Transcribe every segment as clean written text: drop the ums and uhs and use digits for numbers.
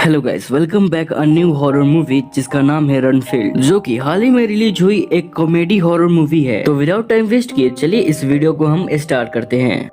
Hello guys, welcome back a new horror movie जिसका नाम है रनफील्ड, जो कि हाल ही में रिलीज हुई एक कॉमेडी हॉरर मूवी है। तो विदाउट टाइम वेस्ट किए चलिए इस वीडियो को हम स्टार्ट करते हैं।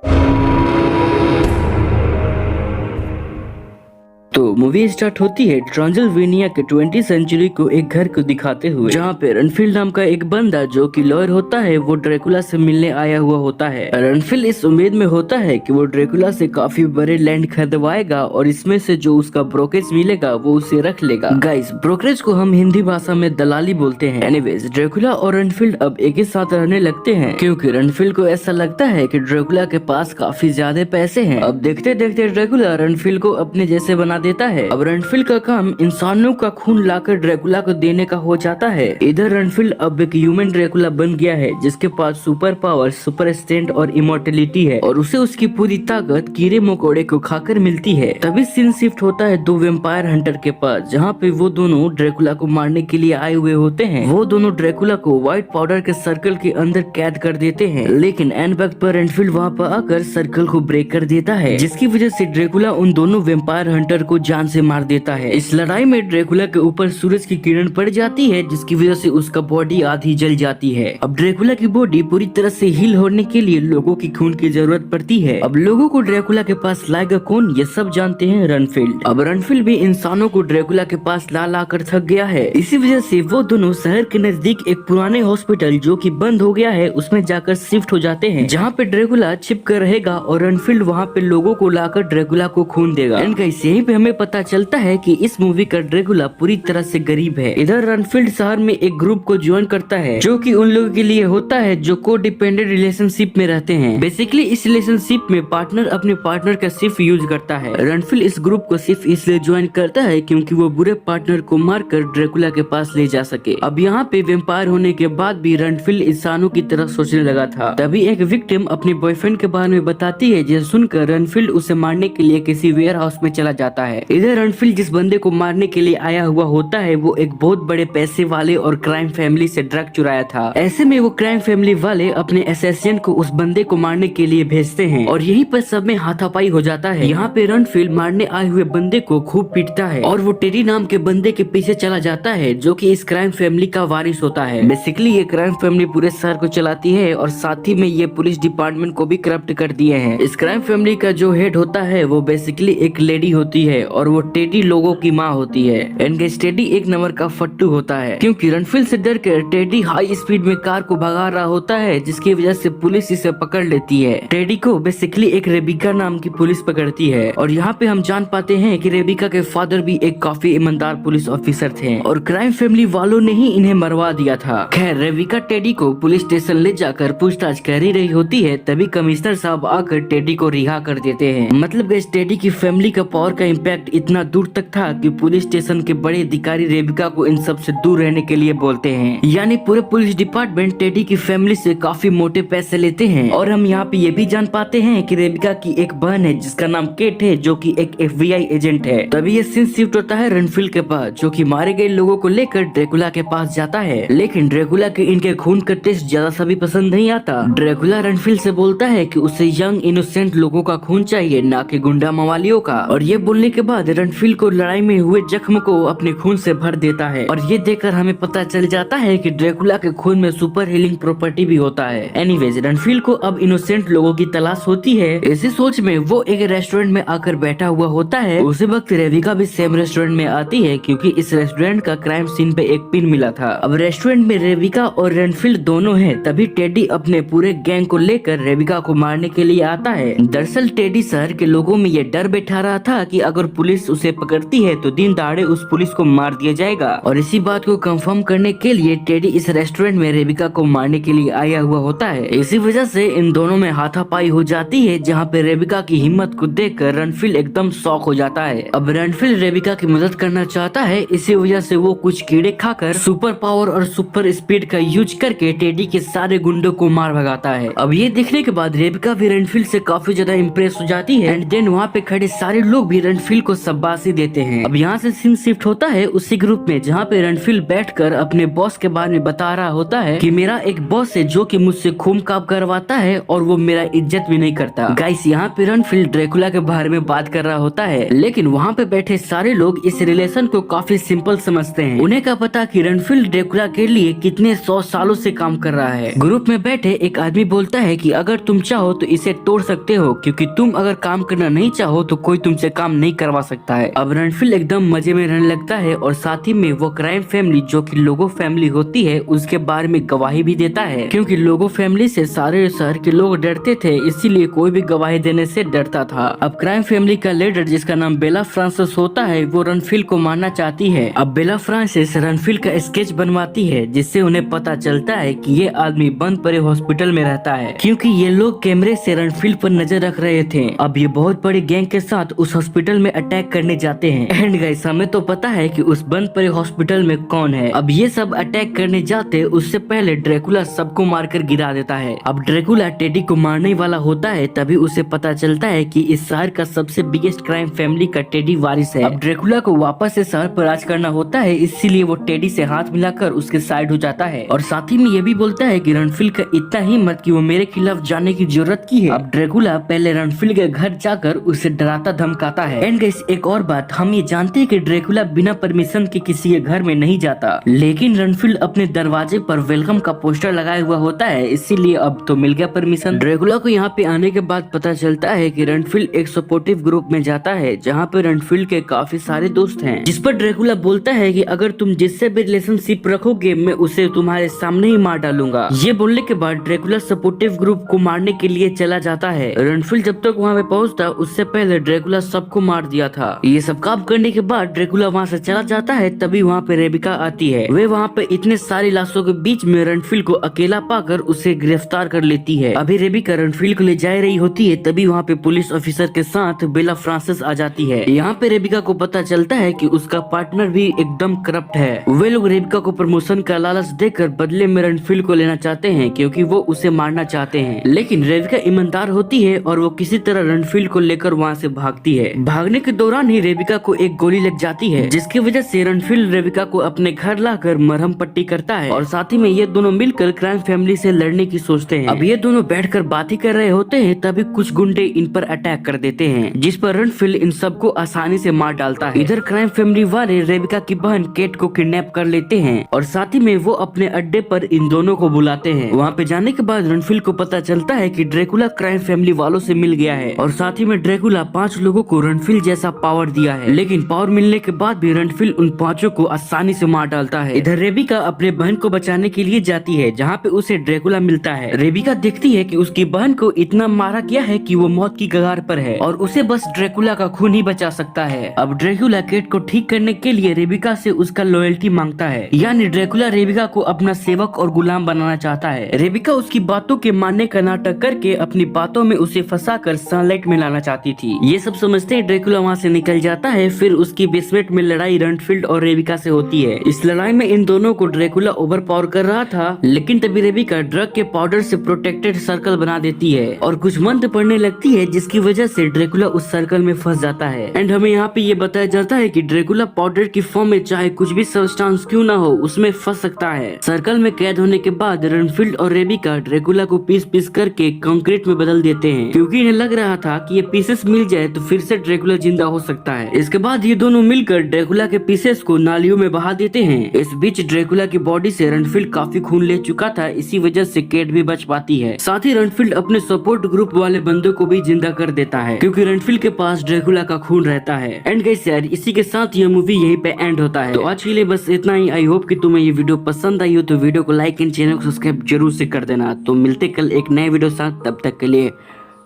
तो मूवी स्टार्ट होती है ट्रांसिल्वेनिया के 20th सेंचुरी को एक घर को दिखाते हुए, जहाँ पे रनफील्ड नाम का एक बंदा जो कि लॉयर होता है वो ड्रैकुला से मिलने आया हुआ होता है। रनफील्ड इस उम्मीद में होता है कि वो ड्रैकुला से काफी बड़े लैंड खरीदवाएगा और इसमें से जो उसका ब्रोकरेज मिलेगा वो उसे रख लेगा। गाइस, ब्रोकरेज को हम हिंदी भाषा में दलाली बोलते हैं। एनीवेज, ड्रैकुला और रनफील्ड अब एक ही साथ रहने लगते हैं क्योंकि रनफील्ड को ऐसा लगता है कि ड्रैकुला के पास काफी ज्यादा पैसे हैं। अब देखते देखते ड्रैकुला रनफील्ड को अपने जैसे बना देता है। अब रनफील्ड का काम इंसानों का खून लाकर ड्रैकुला को देने का हो जाता है। इधर रनफील्ड अब एक ह्यूमन ड्रैकुला बन गया है जिसके पास सुपर पावर, सुपर स्ट्रेंथ और इमोर्टलिटी है और उसे उसकी पूरी ताकत कीड़े मकोड़े को खाकर मिलती है। तभी सीन शिफ्ट होता है दो वेम्पायर हंटर के पास, जहाँ पे वो दोनों ड्रैकुला को मारने के लिए आए हुए होते हैं। वो दोनों ड्रैकुला को व्हाइट पाउडर के सर्कल के अंदर कैद कर देते हैं, लेकिन एंड वक्त पर रनफील्ड वहाँ पर आकर सर्कल को ब्रेक कर देता है, जिसकी वजह से ड्रैकुला उन दोनों वेम्पायर हंटर को जान से मार देता है। इस लड़ाई में ड्रैकुला के ऊपर सूरज की किरण पड़ जाती है जिसकी वजह से उसका बॉडी आधी जल जाती है। अब ड्रैकुला की बॉडी पूरी तरह से हील होने के लिए लोगों की खून की जरूरत पड़ती है। अब लोगों को ड्रैकुला के पास लाएगा कौन, ये सब जानते हैं रनफील्ड। अब रनफील्ड भी इंसानों को ड्रैकुला के पास ला ला कर थक गया है। इसी वजह से वो दोनों शहर के नजदीक एक पुराने हॉस्पिटल जो कि बंद हो गया है उसमें जाकर शिफ्ट हो जाते हैं, जहाँ पे ड्रैकुला छिप कर रहेगा और रनफील्ड वहाँ पे लोगों को लाकर ड्रैकुला को खून देगा। एंड गाइस, यहीं पे हमें पता चलता है कि इस मूवी का ड्रैकुला पूरी तरह से गरीब है। इधर रनफील्ड शहर में एक ग्रुप को ज्वाइन करता है जो कि उन लोगों के लिए होता है जो को डिपेंडेंट रिलेशनशिप में रहते हैं। बेसिकली इस रिलेशनशिप में पार्टनर अपने पार्टनर का सिर्फ यूज करता है। रनफील्ड इस ग्रुप को सिर्फ इसलिए ज्वाइन करता है क्योंकि वो बुरे पार्टनर को मारकर ड्रैकुला के पास ले जा सके। अब यहाँ पे वेम्पायर होने के बाद भी रनफील्ड इंसानों की तरह सोचने लगा था। तभी एक विक्टिम अपने बॉयफ्रेंड के बारे में बताती है, जिसे सुनकर रनफील्ड उसे मारने के लिए किसी वेयर हाउस में चला जाता है। इधर रनफील्ड जिस बंदे को मारने के लिए आया हुआ होता है वो एक बहुत बड़े पैसे वाले और क्राइम फैमिली से ड्रग चुराया था। ऐसे में वो क्राइम फैमिली वाले अपने असैसिन को उस बंदे को मारने के लिए भेजते हैं और यहीं पर सब में हाथापाई हो जाता है। यहाँ पे रनफील्ड मारने आए हुए बंदे को खूब पीटता है और वो टेरी नाम के बंदे के पीछे चला जाता है जो कि इस क्राइम फैमिली का वारिस होता है। बेसिकली ये क्राइम फैमिली पूरे शहर को चलाती है और साथ ही में ये पुलिस डिपार्टमेंट को भी करप्ट कर दिए हैं। इस क्राइम फैमिली का जो हेड होता है वो बेसिकली एक लेडी होती है और वो टेडी लोगों की माँ होती है। एंड टेडी एक नंबर का फट्टू होता है क्योंकि रनफील्ड से डर कर टेडी हाई स्पीड में कार को भगा रहा होता है, जिसकी वजह से पुलिस इसे पकड़ लेती है। टेडी को बेसिकली एक रेबिका नाम की पुलिस पकड़ती है और यहाँ पे हम जान पाते हैं कि रेबिका के फादर भी एक काफी ईमानदार पुलिस ऑफिसर थे और क्राइम फैमिली वालों ने ही इन्हें मरवा दिया था। खैर, रेबिका टेडी को पुलिस स्टेशन ले जाकर पूछताछ कर ही रही होती है, तभी कमिश्नर साहब आकर टेडी को रिहा कर देते हैं। मतलब टेडी की फैमिली का पावर का इम्पैक्ट इतना दूर तक था कि पुलिस स्टेशन के बड़े अधिकारी रेबिका को इन सब से दूर रहने के लिए बोलते हैं। यानी पूरे पुलिस डिपार्टमेंट टेडी की फैमिली से काफी मोटे पैसे लेते हैं। और हम यहाँ पे ये भी जान पाते हैं कि रेबिका की एक बहन है जिसका नाम केट है जो कि एक FBI एजेंट है। तभी ये सीन शिफ्ट होता है रनफील्ड के पास, जो कि मारे गए लोगों को लेकर ड्रैकुला के पास जाता है, लेकिन ड्रैकुला के इनके खून का टेस्ट ज्यादा सभी पसंद नहीं आता। ड्रैकुला रनफील्ड से बोलता है कि उसे यंग इनोसेंट लोगों का खून चाहिए, ना कि गुंडा मवालियों का। और ये बोलने के बाद रनफील्ड को लड़ाई में हुए जख्म को अपने खून से भर देता है और ये देखकर हमें पता चल जाता है कि ड्रैकुला के खून में सुपर हीलिंग प्रॉपर्टी भी होता है। एनीवेज, रनफील्ड को अब इनोसेंट लोगों की तलाश होती है। इसी सोच में वो एक रेस्टोरेंट में आकर बैठा हुआ होता है। उसी वक्त रेबिका भी सेम रेस्टोरेंट में आती है क्योंकि इस रेस्टोरेंट का क्राइम सीन पे एक पिन मिला था। अब रेस्टोरेंट में रेबिका और रनफील्ड दोनों हैं। तभी टेडी अपने पूरे गैंग को लेकर रेबिका को मारने के लिए आता है। दरअसल टेडी शहर के लोगों में ये डर बैठा रहा था कि अगर पुलिस उसे पकड़ती है तो दिन दहाड़े उस पुलिस को मार दिया जाएगा और इसी बात को कंफर्म करने के लिए टेडी इस रेस्टोरेंट में रेबिका को मारने के लिए आया हुआ होता है। इसी वजह से इन दोनों में हाथापाई हो जाती है, जहाँ पे रेबिका की हिम्मत को देखकर रनफील्ड एकदम शॉक हो जाता है। अब रनफील्ड रेबिका की मदद करना चाहता है, इसी वजह से वो कुछ कीड़े खाकर सुपर पावर और सुपर स्पीड का यूज करके टेडी के सारे गुंडों को मार भगाता है। अब ये देखने के बाद रेबिका भी रनफील्ड से काफी ज्यादा इम्प्रेस हो जाती है एंड देन वहाँ पे खड़े सारे लोग भी रनफील्ड को शाबाशी देते हैं। अब यहाँ से सीन शिफ्ट होता है उसी ग्रुप में जहाँ पे रेनफील्ड बैठकर अपने बॉस के बारे में बता रहा होता है कि मेरा एक बॉस है जो कि मुझसे खून काप करवाता है और वो मेरा इज्जत भी नहीं करता। गाइस यहाँ पे रेनफील्ड ड्रैकुला के बारे में बात कर रहा होता है, लेकिन वहाँ पे बैठे सारे लोग इस रिलेशन को काफी सिंपल समझते हैं। उन्हें क्या पता कि रेनफील्ड ड्रैकुला के लिए कितने 100 सालों से काम कर रहा है। ग्रुप में बैठे एक आदमी बोलता है कि अगर तुम चाहो तो इसे तोड़ सकते हो, क्योंकि तुम अगर काम करना नहीं चाहो तो कोई तुमसे काम नहीं करवा सकता है। अब रेनफील्ड एकदम मजे में रहने लगता है और साथ ही में वो क्राइम फैमिली जो कि लोगो फैमिली होती है उसके बारे में गवाही भी देता है, क्योंकि लोगो फैमिली से सारे शहर के लोग डरते थे, इसीलिए कोई भी गवाही देने से डरता था। अब क्राइम फैमिली का लीडर जिसका नाम बेला फ्रांसिस होता है वो रेनफील्ड को मारना चाहती है। अब बेला फ्रांसिस रेनफील्ड का स्केच बनवाती है जिससे उन्हें पता चलता है कि ये आदमी बंद पड़े हॉस्पिटल में रहता है, क्योंकि ये लोग कैमरे से रेनफील्ड पर नजर रख रहे थे। अब ये बहुत बड़ी गैंग के साथ उस हॉस्पिटल में अटैक करने जाते हैं। एंड गाइस हमें तो पता है कि उस बंद पड़े हॉस्पिटल में कौन है। अब ये सब अटैक करने जाते उससे पहले ड्रैकुला सबको मारकर गिरा देता है। अब ड्रैकुला टेडी को मारने वाला होता है, तभी उसे पता चलता है कि इस शहर का सबसे बिगेस्ट क्राइम फैमिली का टेडी वारिस है। अब ड्रैकुला को वापस से शहर पर राज करना होता है, इसीलिए वो टेडी से हाथ मिलाकर उसके साइड हो जाता है और साथ ही में ये भी बोलता है कि रेनफील्ड का इतना हिम्मत कि वो मेरे खिलाफ जाने की जरूरत की है। अब ड्रैकुला पहले रेनफील्ड के घर जाकर उसे डराता धमकाता है। एंड गाइस एक और बात, हम ये जानते हैं कि ड्रैकुला बिना परमिशन के किसी के घर में नहीं जाता, लेकिन रेनफील्ड अपने दरवाजे पर वेलकम का पोस्टर लगाया हुआ होता है, इसीलिए अब तो मिल गया परमिशन। ड्रैकुला को यहाँ पे आने के बाद पता चलता है कि रेनफील्ड एक सपोर्टिव ग्रुप में जाता है जहाँ पे रेनफील्ड के काफी सारे दोस्त हैं, जिस पर ड्रैकुला बोलता है कि अगर तुम जिससे भी रिलेशनशिप रखोगे मैं उसे तुम्हारे सामने ही मार डालूंगा। ये बोलने के बाद ड्रैकुला सपोर्टिव ग्रुप को मारने के लिए चला जाता है। रेनफील्ड जब तक वहाँ पे पहुँचता उससे पहले ड्रैकुला सबको मार दिया था। ये सब काम करने के बाद ड्रैकुला वहाँ से चला जाता है, तभी वहाँ पे रेबिका आती है। वे वहाँ पे इतने सारी लाशों के बीच में रेनफील्ड को अकेला पाकर उसे गिरफ्तार कर लेती है। अभी रेबिका रेनफील्ड को ले जा रही होती है, तभी वहाँ पे पुलिस ऑफिसर के साथ बेला फ्रांसिस आ जाती है। यहाँ पे रेबिका को पता चलता है कि उसका पार्टनर भी एकदम करप्ट है। वे लोग रेबिका को प्रमोशन का लालच देकर बदले में रेनफील्ड को लेना चाहते हैं, क्योंकि वो उसे मारना चाहते हैं। लेकिन रेबिका ईमानदार होती है और वो किसी तरह रेनफील्ड को लेकर वहाँ से भागती है। भागने के दौरान ही रेबिका को एक गोली लग जाती है, जिसकी वजह से रेनफील्ड रेबिका को अपने घर लाकर मरहम पट्टी करता है और साथ ही में ये दोनों मिलकर क्राइम फैमिली से लड़ने की सोचते हैं। अब ये दोनों बैठकर बात ही कर रहे होते हैं, तभी कुछ गुंडे इन पर अटैक कर देते हैं, जिस पर रेनफील्ड इन सबको आसानी से मार डालता है। इधर क्राइम फैमिली वाले रेबिका की बहन केट को किडनैप कर लेते हैं और साथ ही में वो अपने अड्डे पर इन दोनों को बुलाते हैं। वहाँ पे जाने के बाद रेनफील्ड को पता चलता है कि ड्रैकुला क्राइम फैमिली वालों से मिल गया है और साथ ही में ड्रैकुला 5 लोगों को रेनफील्ड जैसा पावर दिया है, लेकिन पावर मिलने के बाद भी रेनफील्ड उन 5 को आसानी से मार डालता है। इधर रेबिका अपने बहन को बचाने के लिए जाती है, जहाँ पे उसे ड्रैकुला मिलता है। रेबिका देखती है कि उसकी बहन को इतना मारा गया है कि वो मौत की कगार पर है और उसे बस ड्रैकुला का खून ही बचा सकता है। अब ड्रैकुला केट को ठीक करने के लिए रेबिका से उसका लॉयल्टी मांगता है, यानी ड्रैकुला रेबिका को अपना सेवक और गुलाम बनाना चाहता है। रेबिका उसकी बातों के मानने का नाटक करके अपनी बातों में उसे फंसाकर सनलाइट में लाना चाहती थी। ये सब समझते ही ड्रैकुला वहाँ से निकल जाता है। फिर उसकी बेसमेंट में लड़ाई रेनफील्ड और रेबिका से होती है। इस लड़ाई में इन दोनों को ड्रैकुला ओवर पावर कर रहा था, लेकिन तभी रेबिका ड्रग के पाउडर से प्रोटेक्टेड सर्कल बना देती है और कुछ मंत्र पढ़ने लगती है, जिसकी वजह से ड्रैकुला उस सर्कल में फंस जाता है। एंड हमें यहाँ पे ये बताया जाता है कि ड्रैकुला पाउडर की फॉर्म में चाहे कुछ भी सब्सटेंस क्यों ना हो उसमें फंस सकता है। सर्कल में कैद होने के बाद रेनफील्ड और रेबिका ड्रैकुला को पीस पीस करके कंक्रीट में बदल देते हैं, क्योंकि इन्हें लग रहा था कि ये पीसेस मिल जाए तो फिर से ड्रैकुला जिंदा हो सकता है। इसके बाद ये दोनों मिलकर ड्रैकुला के पीसेस को नालियों में बहा देते हैं। इस बीच ड्रैकुला की बॉडी से रेनफील्ड काफी खून ले चुका था, इसी वजह से केट भी बच पाती है। साथ ही रेनफील्ड अपने सपोर्ट ग्रुप वाले बंदों को भी जिंदा कर देता है, क्योंकि रेनफील्ड के पास ड्रैकुला का खून रहता है। एंड गाइस यार इसी के साथ ये मूवी यहीं पे एंड होता है। तो आज के लिए बस इतना ही। आई होप कि तुम्हें ये वीडियो पसंद आई हो, तो वीडियो को लाइक एंड चैनल को सब्सक्राइब जरूर से कर देना। तो मिलते कल एक नए वीडियो साथ, तब तक के लिए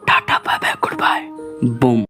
tata bye bye goodbye boom.